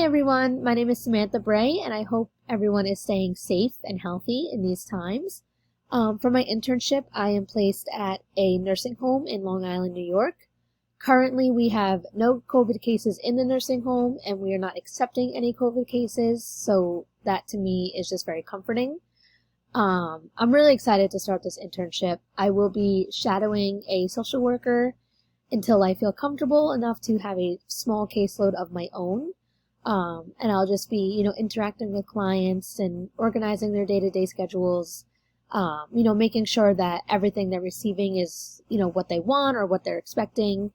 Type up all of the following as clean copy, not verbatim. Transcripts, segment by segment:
everyone, my name is Samantha Bray, and I hope everyone is staying safe and healthy in these times. For my internship, I am placed at a nursing home in Long Island, New York. Currently, we have no COVID cases in the nursing home, and we are not accepting any COVID cases, so that to me is just very comforting. I'm really excited to start this internship. I will be shadowing a social worker until I feel comfortable enough to have a small caseload of my own. And I'll just be, interacting with clients and organizing their day-to-day schedules, making sure that everything they're receiving is, what they want or what they're expecting.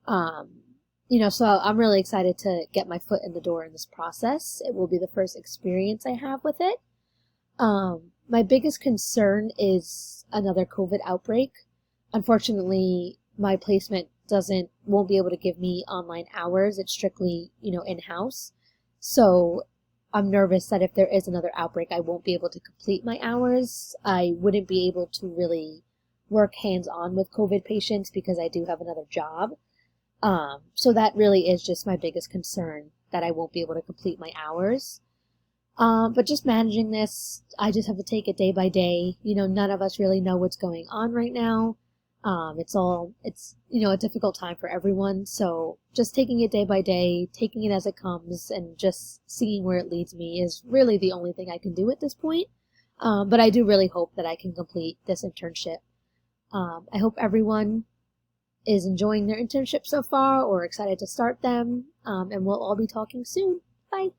So I'm really excited to get my foot in the door in this process. It will be the first experience I have with it. My biggest concern is another COVID outbreak. Unfortunately, my placement won't be able to give me online hours. It's strictly, in-house. So I'm nervous that if there is another outbreak, I won't be able to complete my hours. I wouldn't be able to really work hands-on with COVID patients because I do have another job. So that really is just my biggest concern, that I won't be able to complete my hours. But just managing this, I just have to take it day by day. None of us really know what's going on right now. It's a difficult time for everyone. So just taking it day by day, taking it as it comes, and just seeing where it leads me is really the only thing I can do at this point. But I do really hope that I can complete this internship. I hope everyone is enjoying their internship so far or excited to start them. And we'll all be talking soon. Bye.